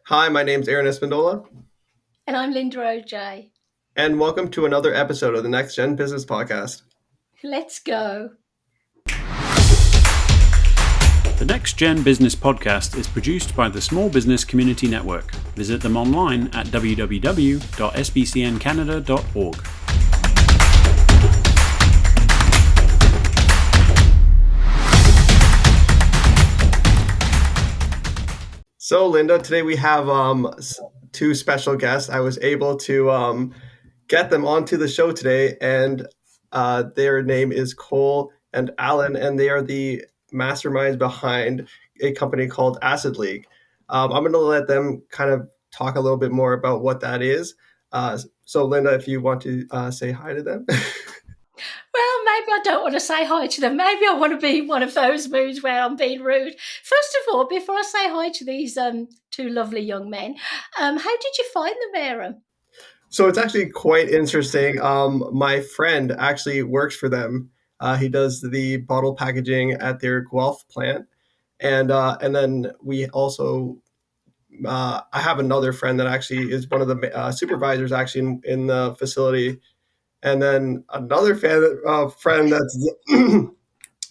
Hi, my name's Aaron Espindola, And I'm Linda OJ. and welcome to another episode of the NextGen Business Podcast. Let's go. The NextGen Business Podcast is produced by the Small Business Community Network. Visit them online at www.sbcncanada.org. So, Linda, today we have two special guests. I was able to get them onto the show today, and their name is Cole and Allan, and they are the masterminds behind a company called Acid League. I'm going to let them kind of talk a little bit more about what that is. So, Linda, if you want to say hi to them. Well, maybe I don't want to say hi to them. Maybe I want to be one of those moods where I'm being rude. First of all, before I say hi to these two lovely young men, how did you find them, Aaron? So it's actually quite interesting. My friend actually works for them. He does the bottle packaging at their Guelph plant, and then we also I have another friend that actually is one of the supervisors actually in the facility, and then another friend that's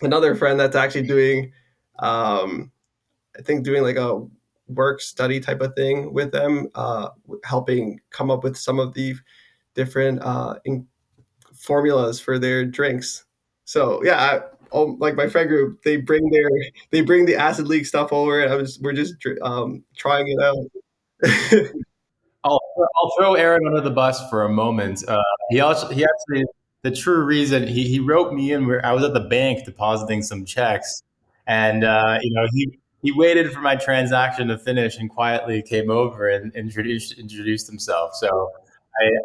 another friend that's actually doing I think doing like a work study type of thing with them, helping come up with some of the different formulas for their drinks. So yeah, like my friend group, they bring the acid leak stuff over, and we're just trying it out. I'll throw Aaron under the bus for a moment. He actually the true reason he wrote me in where I was at the bank depositing some checks, and he waited for my transaction to finish and quietly came over and introduced himself. So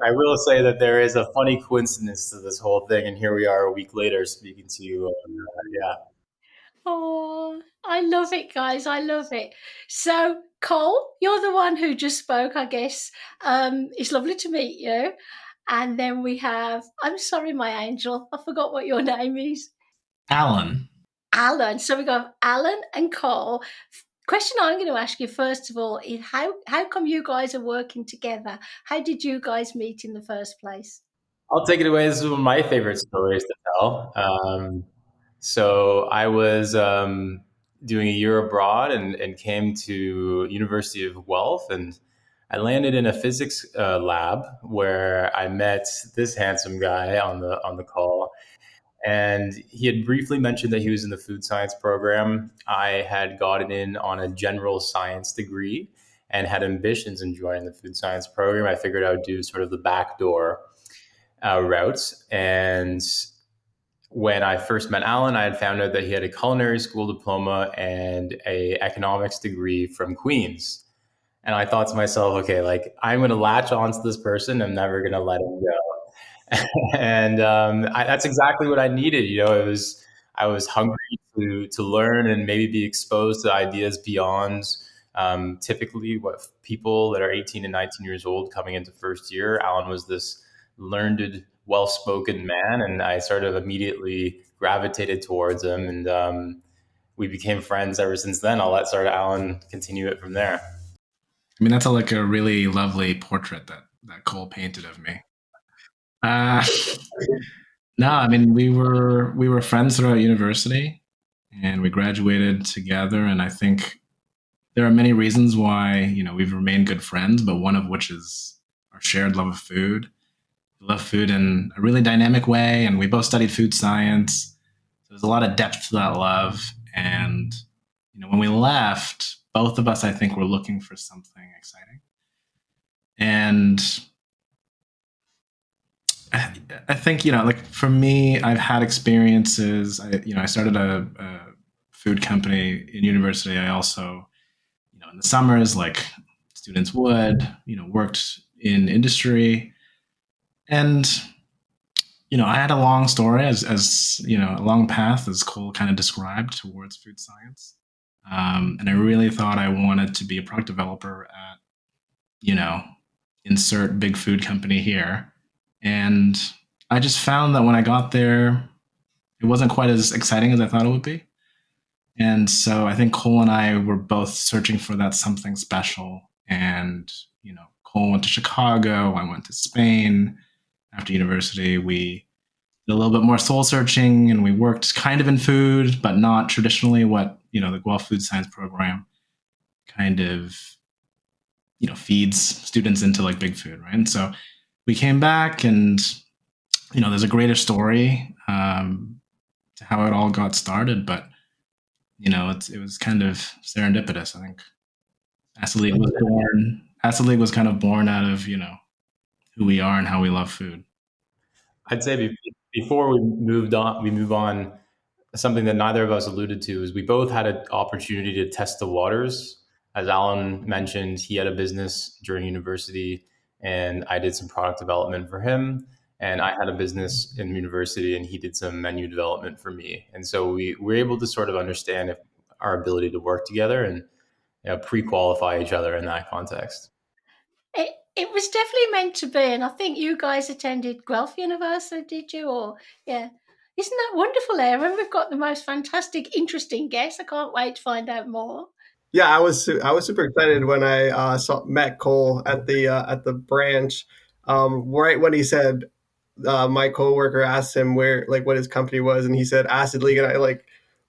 I will say that there is a funny coincidence to this whole thing, and here we are a week later speaking to you. Yeah. Oh, I love it, guys. I love it. So, Cole, you're the one who just spoke, I guess. It's lovely to meet you. And then we have, I'm sorry, my angel, I forgot what your name is. Allan. Allan. So we got Allan and Cole. Question I'm going to ask you first of all is how come you guys are working together? How did you guys meet in the first place? I'll take it away. This is one of my favorite stories to tell. So I was doing a year abroad and came to University of Guelph, and I landed in a physics lab where I met this handsome guy on the call, and he had briefly mentioned that he was in the food science program. I had gotten in on a general science degree and had ambitions in joining the food science program. I figured I would do sort of the backdoor routes. And when I first met Allan, I had found out that he had a culinary school diploma and a economics degree from Queen's. And I thought to myself, okay, like I'm going to latch onto this person. I'm never going to let him go. And that's exactly what I needed. I was hungry to learn and maybe be exposed to ideas beyond typically what people that are 18 and 19 years old coming into first year. Allan was this learned, well-spoken man, and I sort of immediately gravitated towards him, and we became friends ever since then. I'll let sort of Allan continue it from there. I mean, that's like a really lovely portrait that Cole painted of me. No, I mean we were friends throughout university, and we graduated together. And I think there are many reasons why we've remained good friends, but one of which is our shared love of food. We love food in a really dynamic way, and we both studied food science. So there's a lot of depth to that love. And when we left, both of us, I think, were looking for something exciting. And I think, like for me, I've had experiences. I started a food company in university. I also, in the summers, like students would, worked in industry. And, I had a long story as a long path, as Cole kind of described, towards food science. And I really thought I wanted to be a product developer at, insert big food company here. And I just found that when I got there, it wasn't quite as exciting as I thought it would be. And so I think Cole and I were both searching for that something special. And, Cole went to Chicago. I went to Spain. After university, we did a little bit more soul searching, and we worked kind of in food, but not traditionally what, the Guelph Food Science program kind of, feeds students into like big food, right? And so we came back, and, there's a greater story to how it all got started, but, it was kind of serendipitous. I think Acid League was kind of born out of, who we are and how we love food. I'd say before we move on, something that neither of us alluded to is we both had an opportunity to test the waters. As Allan mentioned, he had a business during university, and I did some product development for him. And I had a business in university, and he did some menu development for me. And so we were able to sort of understand our ability to work together and pre-qualify each other in that context. It was definitely meant to be, and I think you guys attended Guelph University, did you? Or yeah, isn't that wonderful, Aaron? We've got the most fantastic, interesting guests. I can't wait to find out more. Yeah, I was super excited when I met Cole at the branch. Right when he said, my coworker asked him what his company was, and he said Acid League, and I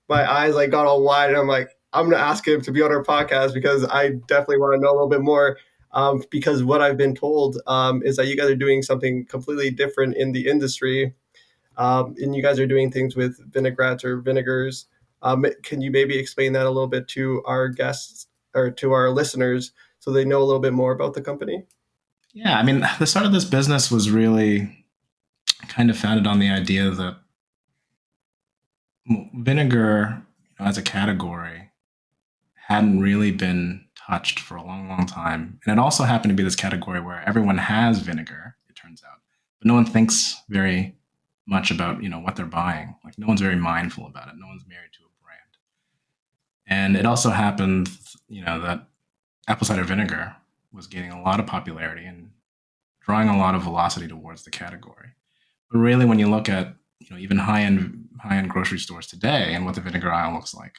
my eyes got all wide, and I'm like, I'm gonna ask him to be on our podcast because I definitely want to know a little bit more. Because what I've been told is that you guys are doing something completely different in the industry, and you guys are doing things with vinaigrettes or vinegars. Can you maybe explain that a little bit to our guests or to our listeners so they know a little bit more about the company? Yeah, I mean, the start of this business was really kind of founded on the idea that vinegar as a category hadn't really been touched for a long, long time. And it also happened to be this category where everyone has vinegar, it turns out, but no one thinks very much about, what they're buying. Like no one's very mindful about it. No one's married to a brand. And it also happened, that apple cider vinegar was gaining a lot of popularity and drawing a lot of velocity towards the category. But really, when you look at, even high-end grocery stores today and what the vinegar aisle looks like,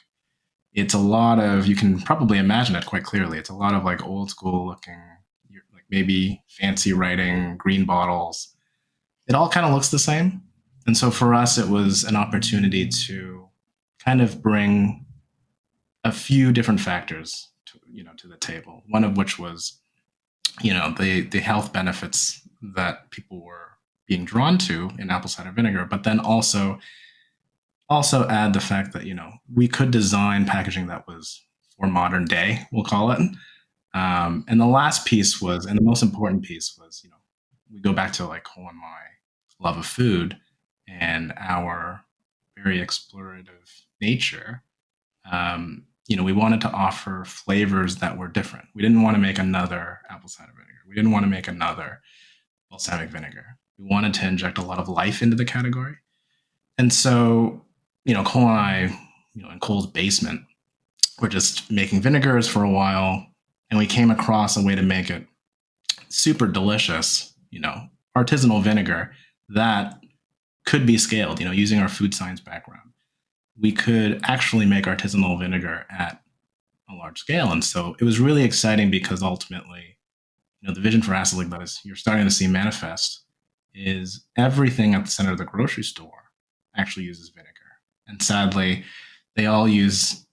it's a lot of, you can probably imagine it quite clearly. It's a lot of old school looking, maybe fancy writing, green bottles. It all kind of looks the same. And so for us, it was an opportunity to kind of bring a few different factors to the table. One of which was, the health benefits that people were being drawn to in apple cider vinegar, but then also add the fact that, we could design packaging that was for modern day, we'll call it. And the last piece was, and the most important piece was, we go back to Allan Mai love of food and our very explorative nature. We wanted to offer flavors that were different. We didn't want to make another apple cider vinegar. We didn't want to make another balsamic vinegar. We wanted to inject a lot of life into the category. And so, Cole and I, in Cole's basement, were just making vinegars for a while, and we came across a way to make it super delicious, artisanal vinegar that could be scaled, using our food science background. We could actually make artisanal vinegar at a large scale. And so it was really exciting because ultimately, the vision for Acid League that you're starting to see manifest is everything at the center of the grocery store actually uses vinegar. And sadly, they all use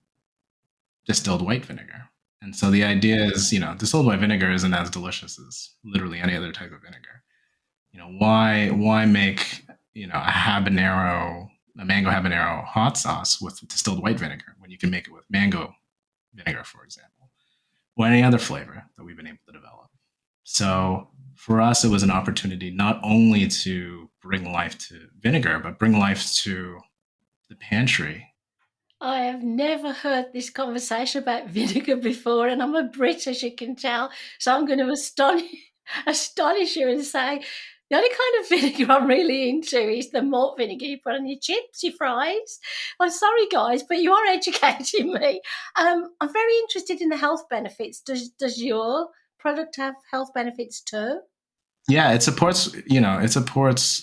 distilled white vinegar. And so the idea is, distilled white vinegar isn't as delicious as literally any other type of vinegar. Why make, a mango habanero hot sauce with distilled white vinegar when you can make it with mango vinegar, for example, or any other flavor that we've been able to develop. So for us, it was an opportunity not only to bring life to vinegar, but bring life to the pantry. I have never heard this conversation about vinegar before, and I'm a Brit, as you can tell, so I'm going to astonish you and say the only kind of vinegar I'm really into is the malt vinegar you put on your chips, your fries. I'm sorry, guys, but you are educating me. I'm very interested in the health benefits. Does your product have health benefits too? Yeah, it supports, a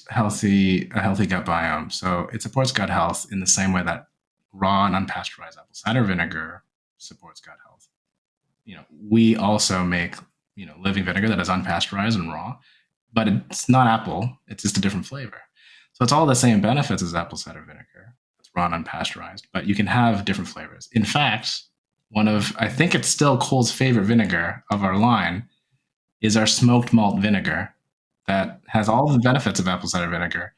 healthy gut biome. So it supports gut health in the same way that raw and unpasteurized apple cider vinegar supports gut health. we also make, living vinegar that is unpasteurized and raw, but it's not apple. It's just a different flavor. So it's all the same benefits as apple cider vinegar. It's raw and unpasteurized, but you can have different flavors. In fact, I think it's still Cole's favorite vinegar of our line is our smoked malt vinegar that has all the benefits of apple cider vinegar.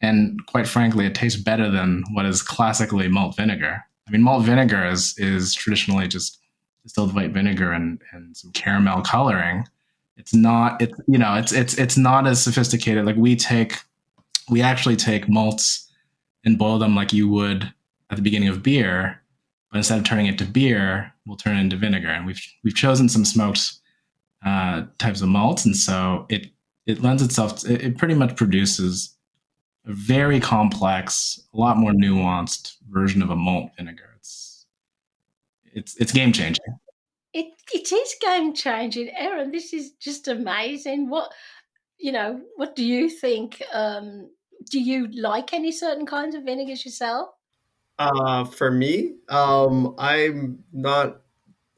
And quite frankly, it tastes better than what is classically malt vinegar. I mean, malt vinegar is traditionally just distilled white vinegar and some caramel coloring. It's not it's not as sophisticated. Like we actually take malts and boil them like you would at the beginning of beer, but instead of turning it to beer, we'll turn it into vinegar. And we've chosen some smoked types of malts, and so it lends itself. It pretty much produces a very complex, a lot more nuanced version of a malt vinegar. It's game changing. It is game changing, Aaron. This is just amazing. What do you think? Do you like any certain kinds of vinegars yourself? For me, I'm not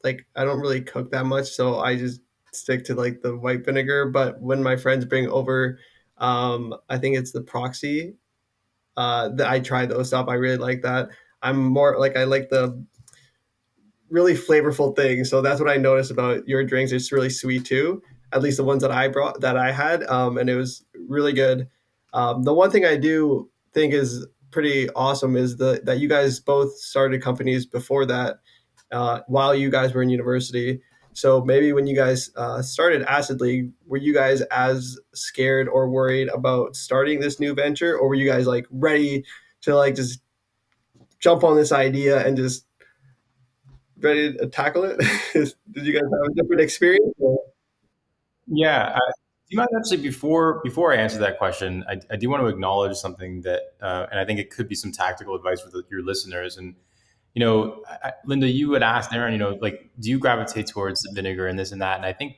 like I don't really cook that much, so I just stick to like the white vinegar. But when my friends bring over, I think it's the Proxy. That I try those stuff. I really like that. I'm more like I like the really flavorful things. So that's what I noticed about your drinks. It's really sweet too. At least the ones that I had, and it was really good. The one thing I do think is pretty awesome is that you guys both started companies before that, while you guys were in university. So maybe when you guys started Acid League, were you guys as scared or worried about starting this new venture, or were you guys like ready to like just jump on this idea and just ready to tackle it? Did you guys have a different experience? Yeah. Do you mind actually before I answer that question, I do want to acknowledge something that, and I think it could be some tactical advice for your listeners. And Linda, you had asked Aaron, like, do you gravitate towards the vinegar and this and that? And I think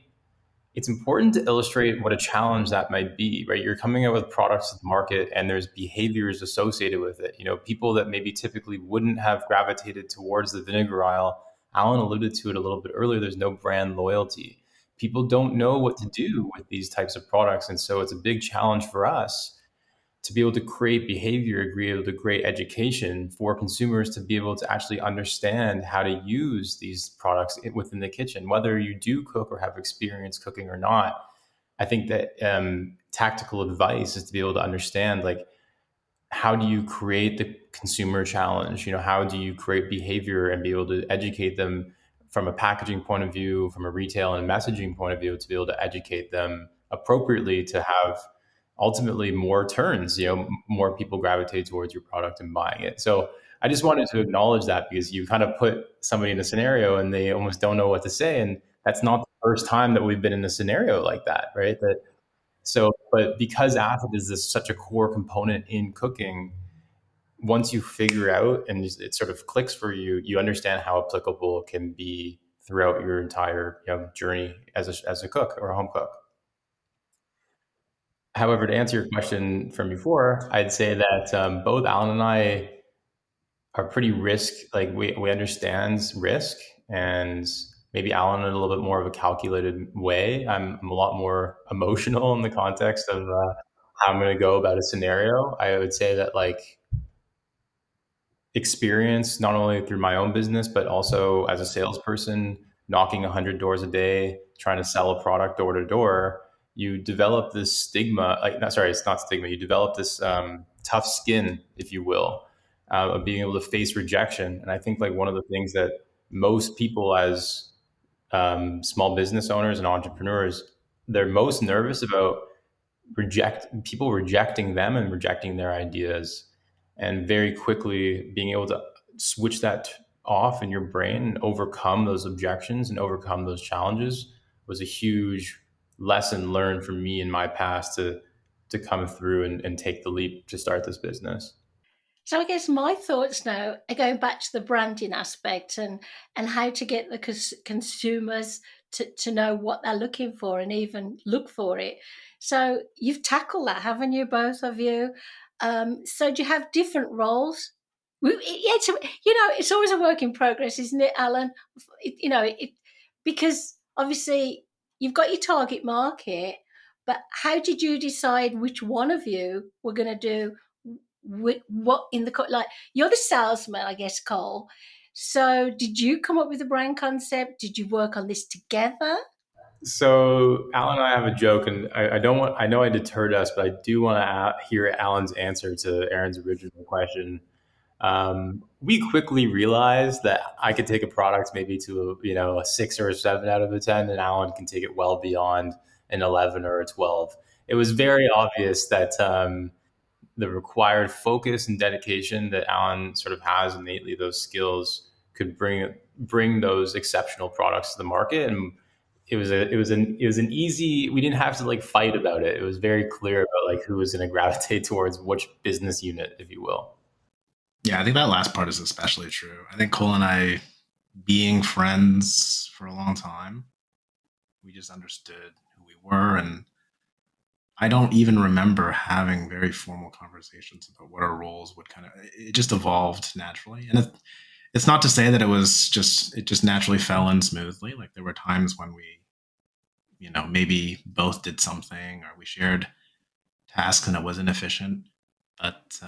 it's important to illustrate what a challenge that might be, right? You're coming out with products to the market and there's behaviors associated with it. People that maybe typically wouldn't have gravitated towards the vinegar aisle. Allan alluded to it a little bit earlier. There's no brand loyalty. People don't know what to do with these types of products. And so it's a big challenge for us to be able to create behavior, be able to create education for consumers to be able to actually understand how to use these products within the kitchen, whether you do cook or have experience cooking or not. I think that tactical advice is to be able to understand, like, how do you create the consumer challenge? How do you create behavior and be able to educate them from a packaging point of view, from a retail and messaging point of view, to be able to educate them appropriately to have ultimately more turns, more people gravitate towards your product and buying it. So I just wanted to acknowledge that, because you kind of put somebody in a scenario and they almost don't know what to say. And that's not the first time that we've been in a scenario like that, right? But because acid is such a core component in cooking, once you figure out and it sort of clicks for you, you understand how applicable it can be throughout your entire journey as a cook or a home cook. However, to answer your question from before, I'd say that both Allan and I are pretty we understand risk, and maybe Allan in a little bit more of a calculated way. I'm a lot more emotional in the context of how I'm going to go about a scenario. I would say that, like, experience, not only through my own business, but also as a salesperson, knocking 100 doors a day, trying to sell a product door to door, you develop this stigma, it's not stigma, you develop this tough skin, if you will, of being able to face rejection. And I think, like, one of the things that most people as small business owners and entrepreneurs, they're most nervous about people rejecting them and rejecting their ideas, and very quickly being able to switch that off in your brain and overcome those objections and overcome those challenges was a huge lesson learned for me in my past to come through and take the leap to start this business. So I guess my thoughts now are going back to the branding aspect and how to get the consumers to know what they're looking for and even look for it. So you've tackled that, haven't you, both of you? So do you have different roles? It's always a work in progress, isn't it, Allan? because obviously you've got your target market, but how did you decide which one of you were going to do what in the like? You're the salesman, I guess, Cole. So did you come up with the brand concept? Did you work on this together? So Alan and I have a joke, and I don't want. I know I deterred us, but I do want to hear Alan's answer to Aaron's original question. We quickly realized that I could take a product maybe to a 6 or a 7 out of a 10, and Alan can take it well beyond an 11 or a 12. It was very obvious that the required focus and dedication that Alan sort of has innately, those skills could bring those exceptional products to the market. And it was an easy, we didn't have to like fight about it. It was very clear about like who was going to gravitate towards which business unit, if you will. Yeah, I think that last part is especially true. I think Cole and I, being friends for a long time, we just understood who we were. And I don't even remember having very formal conversations about what our roles would it just evolved naturally. And it's not to say that it just naturally fell in smoothly. Like there were times when we, maybe both did something or we shared tasks and it was inefficient. But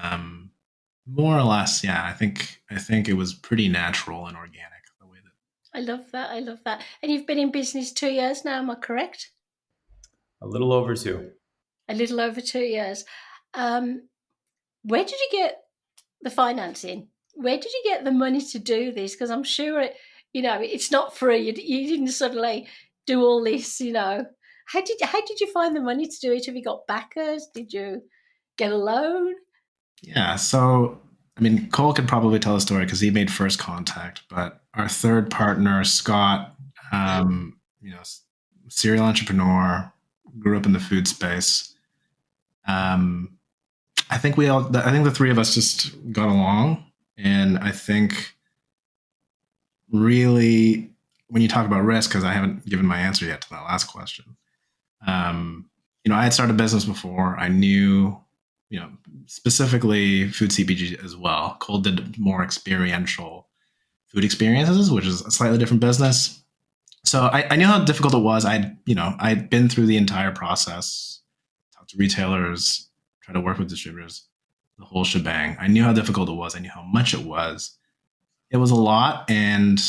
more or less, yeah, I think it was pretty natural and organic the way that. I love that. I love that. And you've been in business 2 years now, am I correct? A little over 2. A little over 2 years. Where did you get the financing? Where did you get the money to do this? Because I'm sure it's not free. You didn't suddenly do all this. How did you find the money to do it? Have you got backers? Did you get a loan? Yeah, so I mean, Cole could probably tell a story because he made first contact. But our third partner, Scott, serial entrepreneur, grew up in the food space. I think the three of us just got along, and I think really when you talk about risk, because I haven't given my answer yet to that last question. I had started a business before. I knew, specifically food CPG as well. Cole did more experiential food experiences, which is a slightly different business. So I knew how difficult it was. I'd been through the entire process, talked to retailers, tried to work with distributors, the whole shebang. I knew how difficult it was. I knew how much it was. It was a lot. And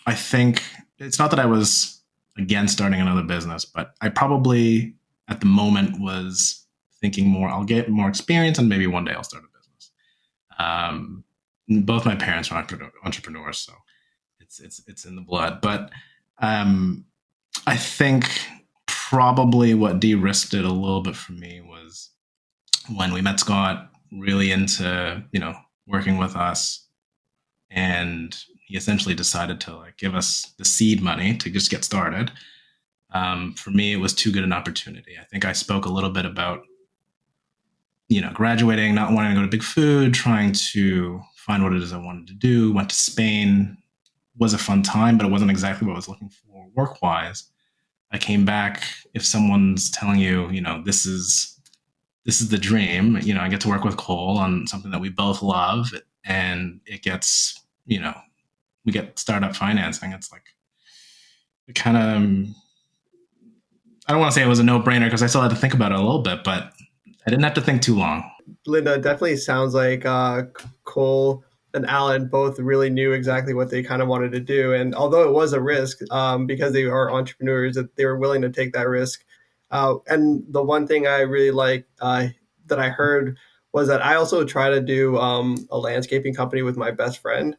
I think it's not that I was against starting another business, but I probably at the moment was thinking more, I'll get more experience and maybe one day I'll start a business. Both my parents are entrepreneurs, so it's in the blood. But I think probably what de-risked it a little bit for me was when we met Scott, really into working with us, and he essentially decided to give us the seed money to just get started. For me, it was too good an opportunity. I think I spoke a little bit about graduating, not wanting to go to big food, trying to find what it is I wanted to do. Went to Spain. Was a fun time, but it wasn't exactly what I was looking for work-wise. I came back. If someone's telling you, this is the dream, I get to work with Cole on something that we both love, and it gets, we get startup financing. It's it kind of, I don't want to say it was a no-brainer because I still had to think about it a little bit, but I didn't have to think too long. Linda, definitely sounds like Cole and Allan both really knew exactly what they kind of wanted to do. And although it was a risk, because they are entrepreneurs, that they were willing to take that risk. And the one thing I really like that I heard was that I also try to do a landscaping company with my best friend.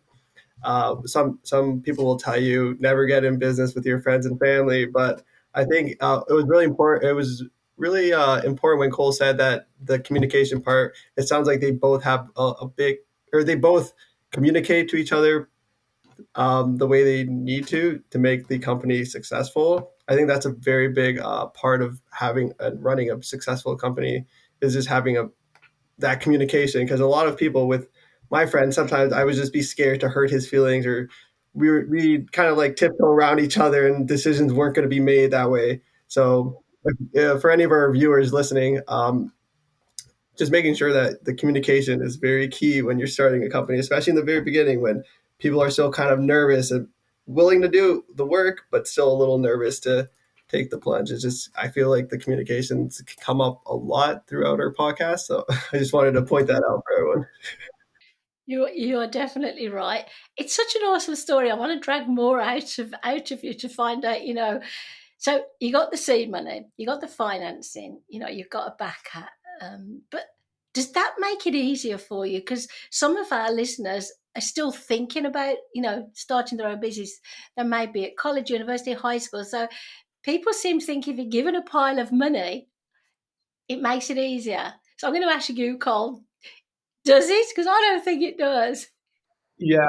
Some people will tell you never get in business with your friends and family, but I think it was really important. It was really important when Cole said that the communication part. It sounds like they both have they both communicate to each other the way they need to make the company successful. I think that's a very big part of having and running a successful company is just having that communication. Because a lot of people with my friends, sometimes I would just be scared to hurt his feelings, or we kind of tiptoe around each other, and decisions weren't going to be made that way. So for any of our viewers listening, just making sure that the communication is very key when you're starting a company, especially in the very beginning when people are still kind of nervous willing to do the work, but still a little nervous to take the plunge. It's just, I feel like the communications come up a lot throughout our podcast. So I just wanted to point that out for everyone. You are definitely right. It's such an awesome story. I want to drag more out of you to find out, So you got the seed money, you got the financing, you've got a backer. But does that make it easier for you? Because some of our listeners are still thinking about, starting their own business. They may be at college, university, high school. So people seem to think if you're given a pile of money, it makes it easier. So I'm going to ask you, Cole, does it? Because I don't think it does. Yeah,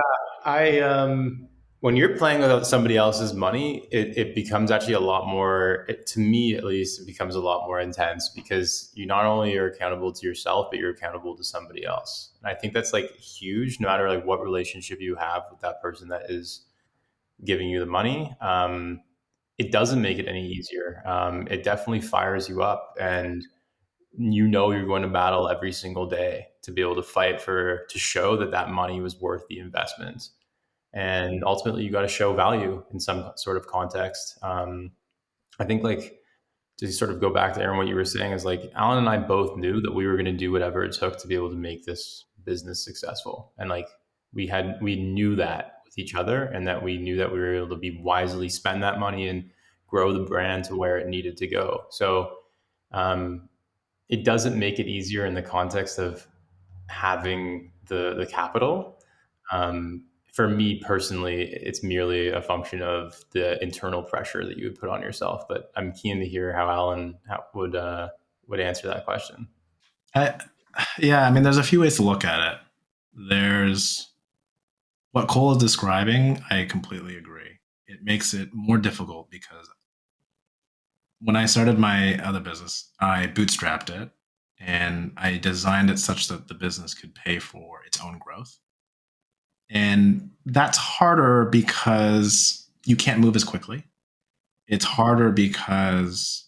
when you're playing with somebody else's money, it becomes actually a lot more, to me at least, it becomes a lot more intense because you not only are accountable to yourself, but you're accountable to somebody else. And I think that's like huge, no matter like what relationship you have with that person that is giving you the money. It doesn't make it any easier. It definitely fires you up, and you're going to battle every single day to be able to fight to show that money was worth the investment. And ultimately you got to show value in some sort of context. I think like to sort of go back to Aaron, what you were saying is like Allan and I both knew that we were going to do whatever it took to be able to make this business successful. And like we knew that with each other, and that we knew that we were able to be wisely spend that money and grow the brand to where it needed to go. So, it doesn't make it easier in the context of having the capital. For me personally, it's merely a function of the internal pressure that you would put on yourself. But I'm keen to hear how Allan would answer that question. There's a few ways to look at it. There's what Cole is describing. I completely agree. It makes it more difficult because when I started my other business, I bootstrapped it and I designed it such that the business could pay for its own growth. And that's harder because you can't move as quickly. It's harder because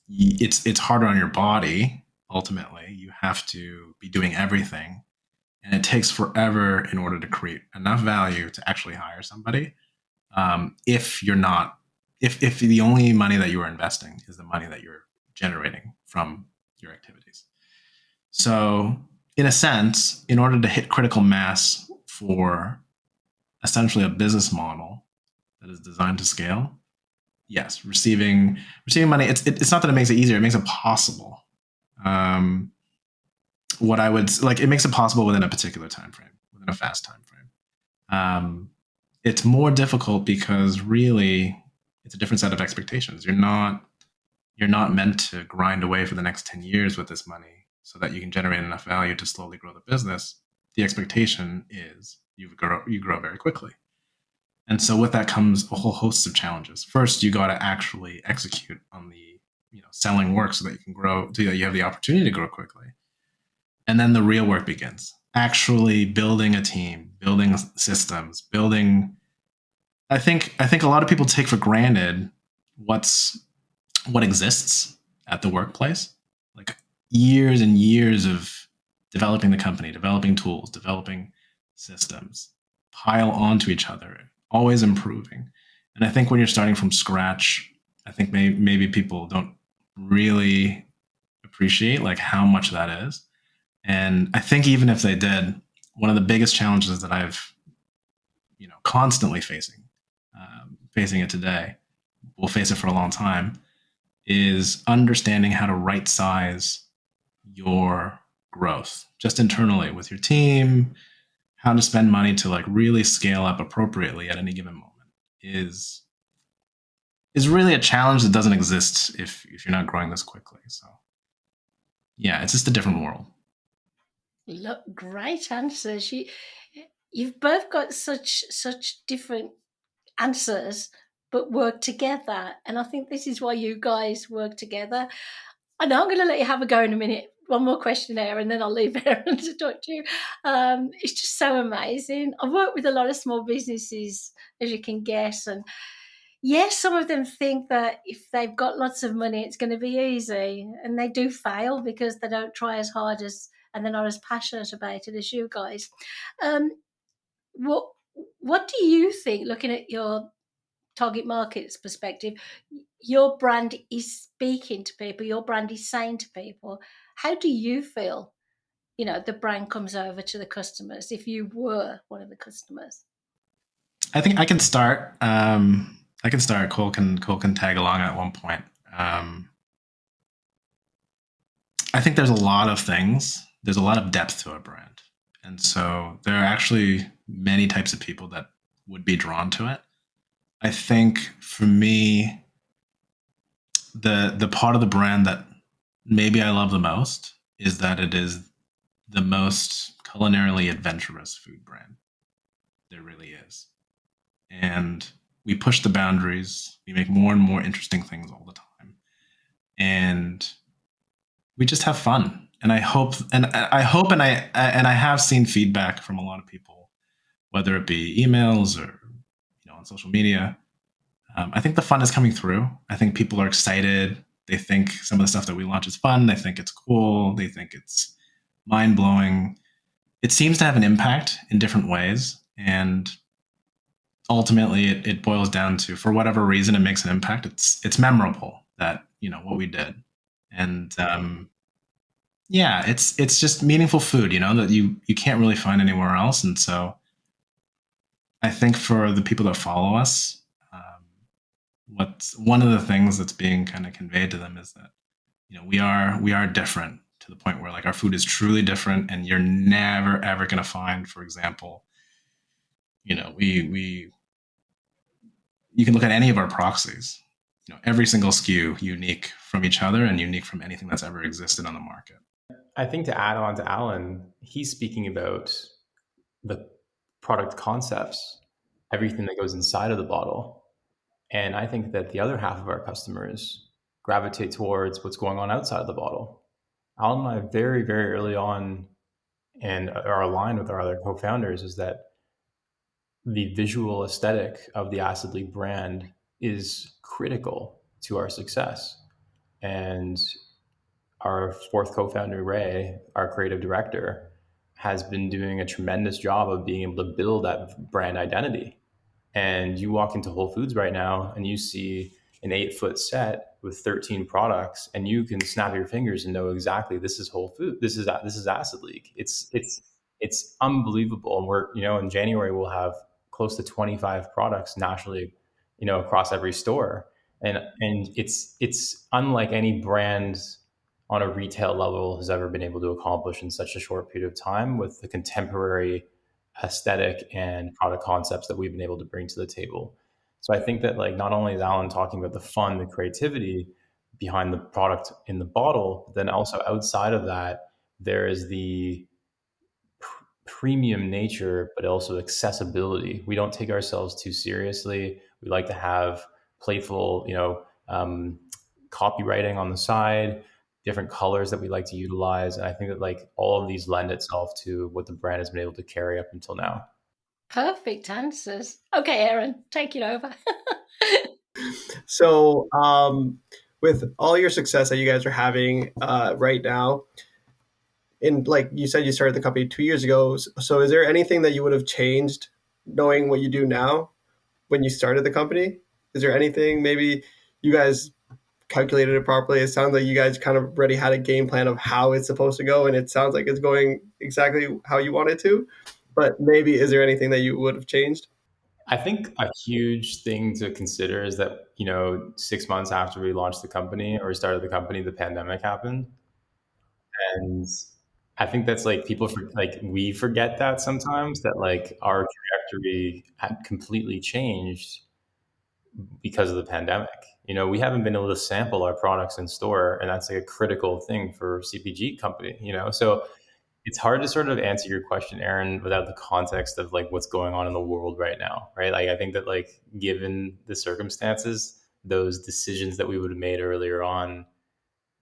it's harder on your body. Ultimately, you have to be doing everything, and it takes forever in order to create enough value to actually hire somebody. If the only money that you are investing is the money that you're generating from your activities. So in a sense, in order to hit critical mass for essentially a business model that is designed to scale, yes, receiving money, it's not that it makes it easier, it makes it possible. It makes it possible within a particular time frame, within a fast time frame. It's more difficult because really it's a different set of expectations. You're not meant to grind away for the next 10 years with this money so that you can generate enough value to slowly grow the business. The expectation is you grow very quickly. And so with that comes a whole host of challenges. First, you got to actually execute on the selling work so that you can grow, so that you have the opportunity to grow quickly. And then the real work begins. Actually building a team, building systems, I think a lot of people take for granted what exists at the workplace. Like years and years of developing the company, developing tools, developing systems, pile onto each other, always improving. And I think when you're starting from scratch, I think maybe people don't really appreciate like how much that is. And I think even if they did, one of the biggest challenges that I've, constantly facing it today, we'll face it for a long time, is understanding how to right size your growth just internally with your team, how to spend money to like really scale up appropriately at any given moment is really a challenge that doesn't exist if you're not growing this quickly. So yeah, it's just a different world. Look, great answers. You've both got such different answers, but work together. And I think this is why you guys work together. I know I'm going to let you have a go in a minute. One more questionnaire, and then I'll leave Aaron to talk to you. It's just so amazing. I've worked with a lot of small businesses, as you can guess, and yes, some of them think that if they've got lots of money, it's going to be easy, and they do fail because they don't try as hard and they're not as passionate about it as you guys. What what do you think, looking at your target market's perspective, your brand is speaking to people, your brand is saying to people? How do you feel, the brand comes over to the customers if you were one of the customers? I think I can start. Cole can tag along at one point. I think there's a lot of things. There's a lot of depth to a brand, and so there are actually many types of people that would be drawn to it. I think for me, the part of the brand that maybe I love the most is that it is the most culinarily adventurous food brand there really is. And we push the boundaries. We make more and more interesting things all the time. And we just have fun. And I have seen feedback from a lot of people, whether it be emails or on social media. I think the fun is coming through. I think people are excited. They think some of the stuff that we launch is fun. They think it's cool. They think it's mind blowing. It seems to have an impact in different ways. And ultimately it boils down to, for whatever reason it makes an impact, it's memorable that, what we did. And it's just meaningful food, that you can't really find anywhere else. And so I think for the people that follow us, what's one of the things that's being kind of conveyed to them is that, we are different, to the point where like our food is truly different, and you're never ever going to find, for example, we you can look at any of our proxies, every single SKU unique from each other and unique from anything that's ever existed on the market. I think to add on to Allan, he's speaking about the product concepts, everything that goes inside of the bottle. And I think that the other half of our customers gravitate towards what's going on outside of the bottle. Allan and I, very, very early on, and are aligned with our other co-founders, is that the visual aesthetic of the Acid League brand is critical to our success. And our fourth co-founder, Ray, our creative director, has been doing a tremendous job of being able to build that brand identity. And you walk into Whole Foods right now and you see an 8-foot set with 13 products, and you can snap your fingers and know exactly this is Whole Food. This is Acid League. It's unbelievable. And we're, in January we'll have close to 25 products nationally, across every store. And it's unlike any brand on a retail level has ever been able to accomplish in such a short period of time, with the contemporary aesthetic and product concepts that we've been able to bring to the table. So I think that, like, not only is Allan talking about the fun, the creativity behind the product in the bottle, but then also outside of that, there is the premium nature, but also accessibility. We don't take ourselves too seriously. We like to have playful, copywriting on the side, different colors that we like to utilize. And I think that, like, all of these lend itself to what the brand has been able to carry up until now. Perfect answers. Okay, Aaron, take it over. So, with all your success that you guys are having right now, and like you said, you started the company 2 years ago. So is there anything that you would have changed knowing what you do now when you started the company? Is there anything, maybe you guys calculated it properly? It sounds like you guys kind of already had a game plan of how it's supposed to go, and it sounds like it's going exactly how you want it to. But maybe, is there anything that you would have changed? I think a huge thing to consider is that, 6 months after we launched the company or started the company, the pandemic happened. And I think that's, like, we forget that sometimes, that, like, our trajectory had completely changed because of the pandemic. We haven't been able to sample our products in store, and that's, like, a critical thing for CPG company, so it's hard to sort of answer your question, Aaron, without the context of, like, what's going on in the world right now, right? Like, I think that, like, given the circumstances, those decisions that we would have made earlier on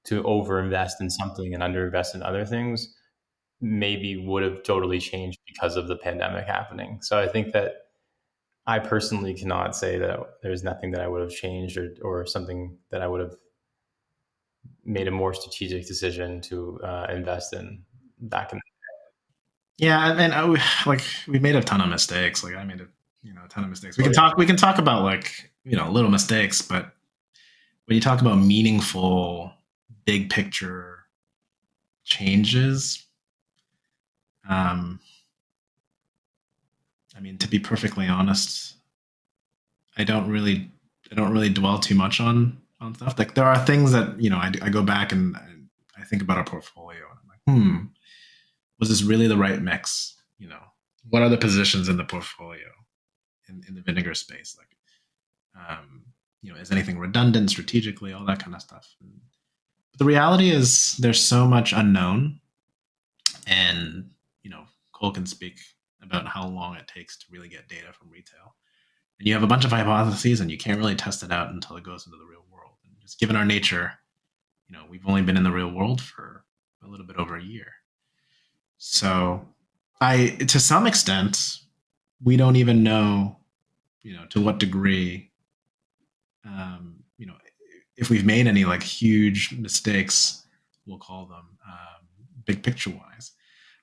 to overinvest in something and underinvest in other things maybe would have totally changed because of the pandemic happening. So I think that I personally cannot say that there's nothing that I would have changed or something that I would have made a more strategic decision to invest in back in. Yeah, and we made a ton of mistakes. Like I made a ton of mistakes. We can talk about little mistakes, but when you talk about meaningful, big picture changes, to be perfectly honest, I don't really dwell too much on stuff. Like there are things that I go back and I think about our portfolio and I'm like, was this really the right mix? What are the positions in the portfolio in the vinegar space? Like, is anything redundant strategically? All that kind of stuff. But the reality is, there's so much unknown, and Cole can speak about how long it takes to really get data from retail. And you have a bunch of hypotheses, and you can't really test it out until it goes into the real world. And just given our nature, we've only been in the real world for a little bit over a year. So to some extent, we don't even know, to what degree, if we've made any like huge mistakes, we'll call them, big picture wise.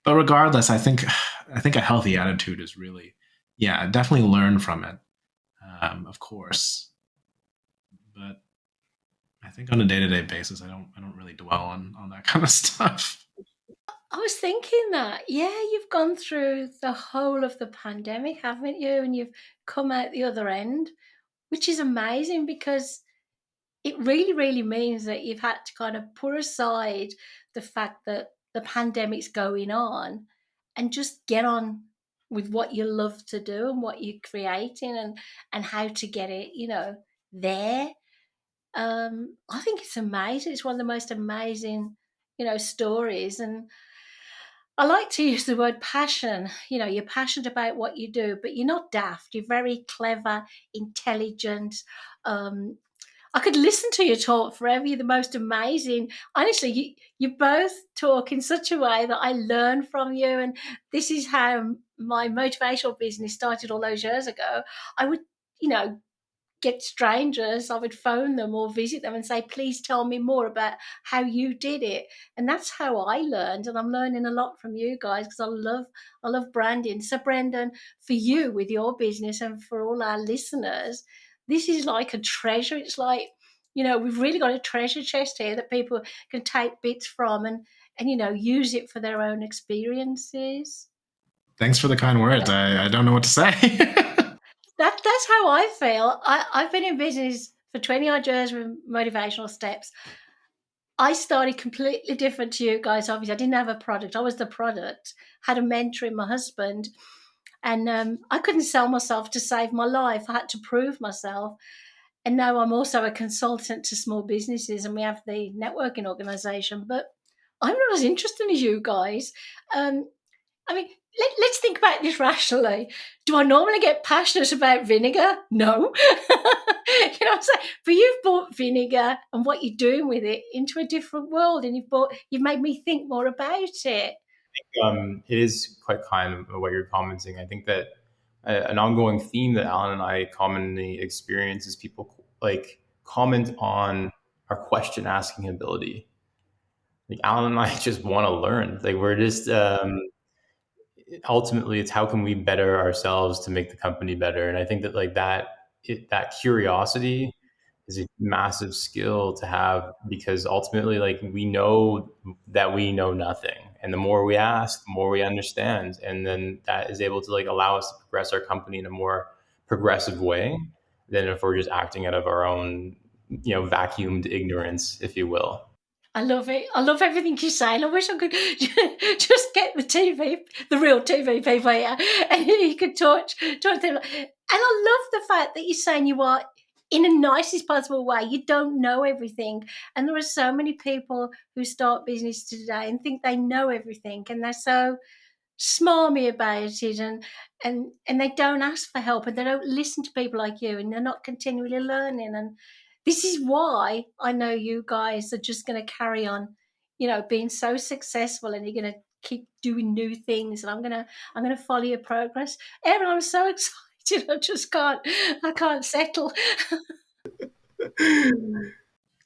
But regardless, I think a healthy attitude is really, definitely learn from it, of course. But I think on a day-to-day basis, I don't really dwell on that kind of stuff. I was thinking that, you've gone through the whole of the pandemic, haven't you? And you've come out the other end, which is amazing because it really, really means that you've had to kind of put aside the fact that the pandemic's going on and just get on with what you love to do and what you're creating and how to get it, there. I think it's amazing. It's one of the most amazing, stories. And I like to use the word passion. You're passionate about what you do, but you're not daft. You're very clever, intelligent. I could listen to you talk forever. You're the most amazing. Honestly, you both talk in such a way that I learn from you. And this is how my motivational business started all those years ago. I would, get strangers, I would phone them or visit them and say, please tell me more about how you did it. And that's how I learned. And I'm learning a lot from you guys because I love branding. So Brendan, for you with your business and for all our listeners, this is like a treasure. It's like, we've really got a treasure chest here that people can take bits from and use it for their own experiences. Thanks for the kind words. I don't know what to say. That's how I feel. I've been in business for 20 odd years with motivational steps. I started completely different to you guys. Obviously, I didn't have a product. I was the product. Had a mentor in my husband, and I couldn't sell myself to save my life. I had to prove myself. And now I'm also a consultant to small businesses, and we have the networking organization. But I'm not as interested as you guys. Let's think about this rationally. Do I normally get passionate about vinegar? No. What I'm saying? But you've brought vinegar and what you're doing with it into a different world, and you've made me think more about it. I think it is quite kind of what you're commenting. I think that an ongoing theme that Allan and I commonly experience is people like comment on our question asking ability. Like Allan and I just want to learn. Like we're just ultimately it's how can we better ourselves to make the company better. And I think that like that curiosity is a massive skill to have because ultimately like we know that we know nothing. And the more we ask, the more we understand. And then that is able to like allow us to progress our company in a more progressive way than if we're just acting out of our own, vacuumed ignorance, if you will. I love it. I love everything you're saying. I wish I could just get the real TV people here, and you could talk to them. And I love the fact that you're saying you are, in the nicest possible way, you don't know everything. And there are so many people who start business today and think they know everything, and they're so smarmy about it, and they don't ask for help, and they don't listen to people like you, and they're not continually learning. And this is why I know you guys are just going to carry on, being so successful, and you're going to keep doing new things. And I'm going to follow your progress. Erin, I'm so excited. I can't settle.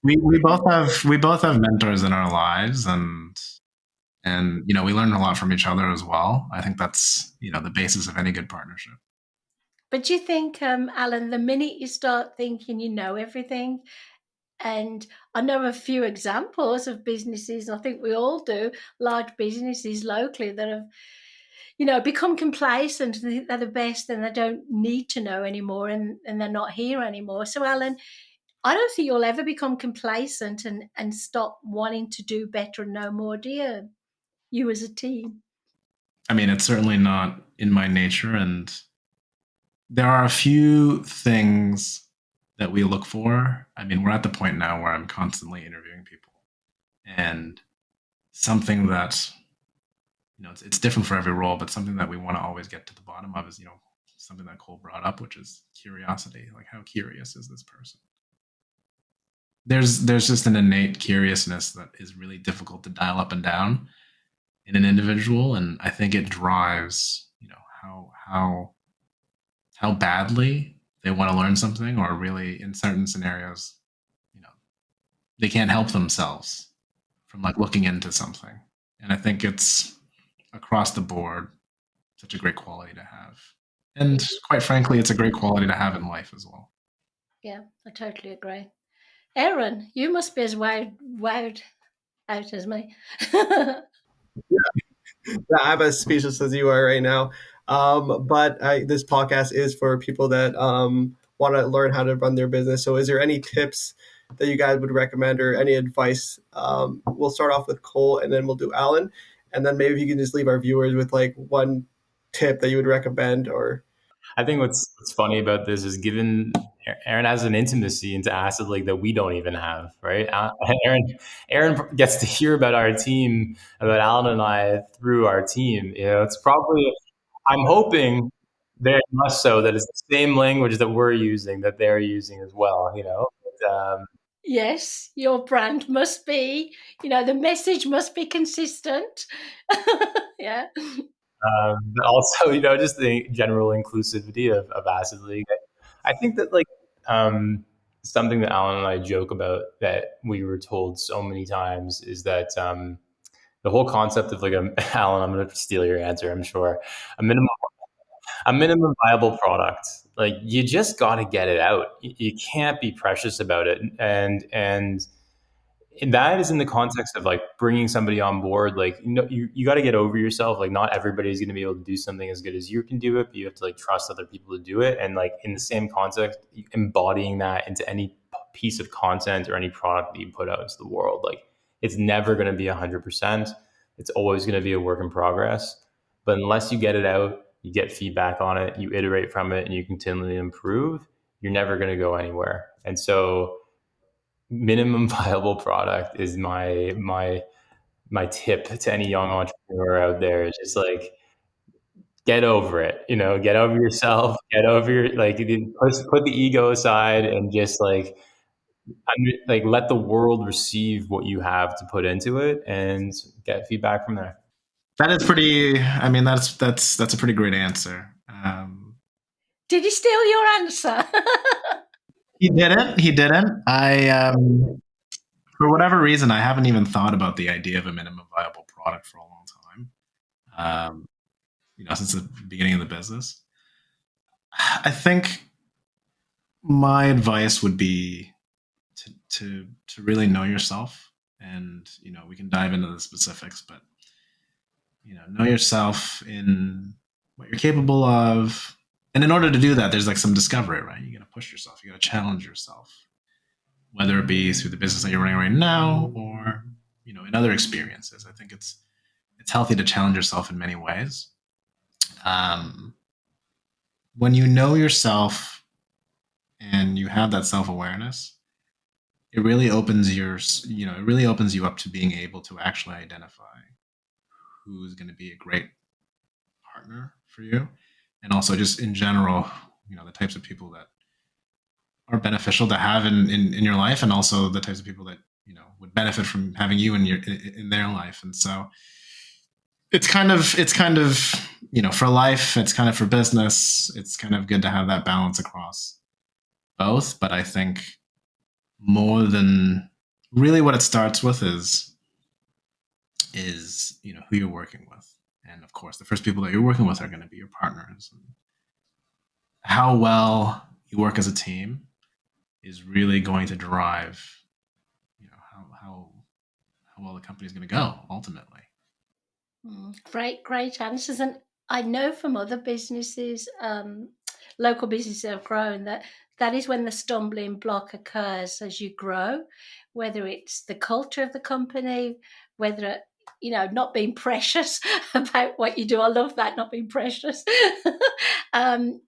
we both have mentors in our lives, and And, you know, we learn a lot from each other as well. I think that's, you know, the basis of any good partnership. But do you think, Alan, the minute you start thinking you know everything, and I know a few examples of businesses, I think we all do, large businesses locally that have, you know, become complacent and think they're the best and they don't need to know anymore and they're not here anymore. So, Alan, I don't think you'll ever become complacent and stop wanting to do better and know more, do you? You as a team. I mean, it's certainly not in my nature. And there are a few things that we look for. I mean, we're at the point now where I'm constantly interviewing people. And something that, you know, it's different for every role, but something that we want to always get to the bottom of is, you know, something that Cole brought up, which is curiosity. Like, how curious is this person? There's just an innate curiousness that is really difficult to dial up and down in an individual, and I think it drives, you know, how badly they want to learn something, or really in certain scenarios, you know, they can't help themselves from like looking into something. And I think it's across the board such a great quality to have. And quite frankly, it's a great quality to have in life as well. Yeah, I totally agree. Aaron, you must be as wowed out as me. Yeah, I'm as speechless as you are right now. But this podcast is for people that want to learn how to run their business. So is there any tips that you guys would recommend or any advice? We'll start off with Cole and then we'll do Alan. And then maybe you can just leave our viewers with like one tip that you would recommend. Or I think what's funny about this is given Aaron has an intimacy into acid like that we don't even have, right? Aaron gets to hear about our team, about Alan and I through our team. You know, it's probably, I'm hoping very much so that it's the same language that we're using that they're using as well. You know. Yes, your brand must be, you know, the message must be consistent. Yeah. But also, you know, just the general inclusivity of Acid League. I think that like something that Alan and I joke about that we were told so many times is that the whole concept of like Alan, I'm going to steal your answer, I'm sure, a minimum viable product. Like you just got to get it out. You can't be precious about it, and that is in the context of like bringing somebody on board. Like, you know, you got to get over yourself. Like not everybody's going to be able to do something as good as you can do it, but you have to like trust other people to do it. And like in the same context, embodying that into any piece of content or any product that you put out into the world. Like it's never going to be 100%. It's always going to be a work in progress. But unless you get it out, you get feedback on it, you iterate from it, and you continually improve, you're never going to go anywhere. And so minimum viable product is my tip to any young entrepreneur out there. Is just like get over it, you know, get over yourself, get over your like put the ego aside and just like let the world receive what you have to put into it and get feedback from there. That is pretty. I mean, that's a pretty great answer. Did he steal your answer? He didn't. He didn't. For whatever reason, I haven't even thought about the idea of a minimum viable product for a long time. You know, since the beginning of the business. I think my advice would be to really know yourself, and you know, we can dive into the specifics, but you know yourself in what you're capable of. And in order to do that, there's like some discovery, right? You got to push yourself. You got to challenge yourself, whether it be through the business that you're running right now or, you know, in other experiences. I think it's healthy to challenge yourself in many ways. When you know yourself and you have that self-awareness, it really opens you up to being able to actually identify who's going to be a great partner for you. And also just in general, you know, the types of people that are beneficial to have in your life, and also the types of people that, you know, would benefit from having you in their life. And so it's kind of, you know, for life, it's kind of for business. It's kind of good to have that balance across both. But I think more than really what it starts with is is, who you're working with. And of course, the first people that you're working with are going to be your partners. And how well you work as a team is really going to drive, how well the company is going to go ultimately. Great answers. And I know from other businesses, local businesses that have grown, that is when the stumbling block occurs as you grow, whether it's the culture of the company, whether not being precious about what you do. I love that, not being precious. And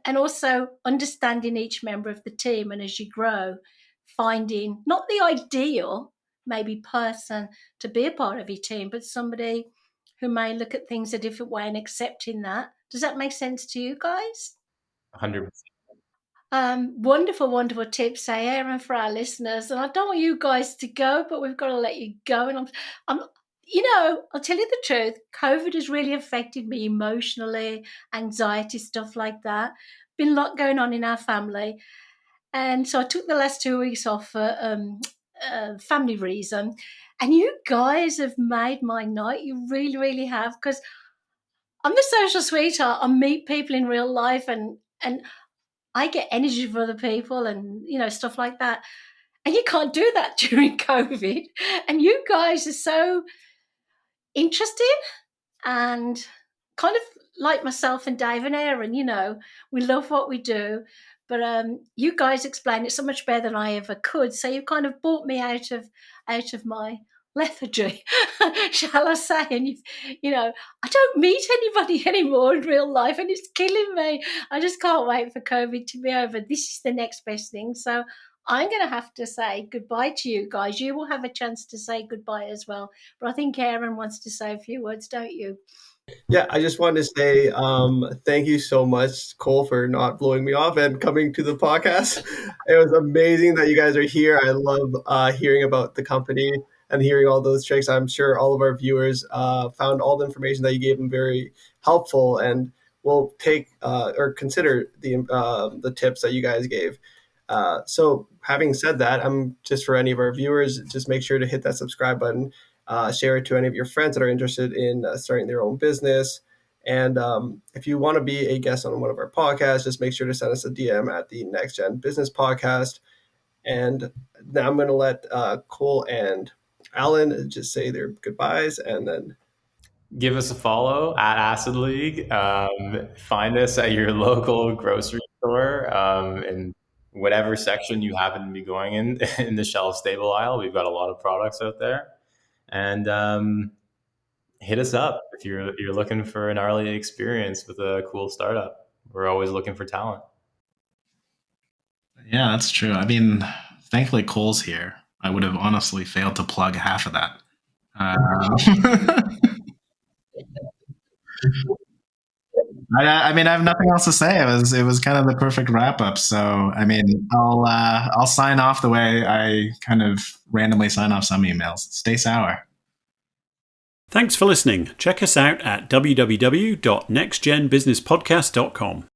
also understanding each member of the team, and as you grow, finding not the ideal maybe person to be a part of your team, but somebody who may look at things a different way and accepting that. Does that make sense to you guys? 100%. Wonderful tips, Aaron, for our listeners. And I don't want you guys to go, but we've got to let you go. And I'll tell you the truth. COVID has really affected me emotionally, anxiety, stuff like that. Been a lot going on in our family. And so I took the last 2 weeks off for family reason. And you guys have made my night. You really, really have. Because I'm the social sweetheart. I meet people in real life and I get energy for other people and, stuff like that. And you can't do that during COVID. And you guys are so interesting and kind of like myself and Dave and Aaron, we love what we do. But you guys explain it so much better than I ever could. So you kind of brought me out of my lethargy, shall I say? And I don't meet anybody anymore in real life, and it's killing me. I just can't wait for COVID to be over. This is the next best thing. So I'm going to have to say goodbye to you guys. You will have a chance to say goodbye as well. But I think Aaron wants to say a few words, don't you? Yeah, I just wanted to say thank you so much, Cole, for not blowing me off and coming to the podcast. It was amazing that you guys are here. I love hearing about the company and hearing all those tricks. I'm sure all of our viewers found all the information that you gave them very helpful, and will take or consider the tips that you guys gave. So having said that, just for any of our viewers, just make sure to hit that subscribe button. Share it to any of your friends that are interested in starting their own business. And if you want to be a guest on one of our podcasts, just make sure to send us a DM at the NextGen Business Podcast. And now I'm going to let Cole and Allan just say their goodbyes, and then give us a follow at Acid League. Find us at your local grocery store in whatever section you happen to be going in the shelf stable aisle. We've got a lot of products out there. And hit us up if you're looking for an early experience with a cool startup. We're always looking for talent. Yeah, that's true. I mean, thankfully Cole's here. I would have honestly failed to plug half of that. I mean, I have nothing else to say. It was kind of the perfect wrap up. So, I mean, I'll sign off the way I kind of randomly sign off some emails. Stay sour. Thanks for listening. Check us out at www.nextgenbusinesspodcast.com.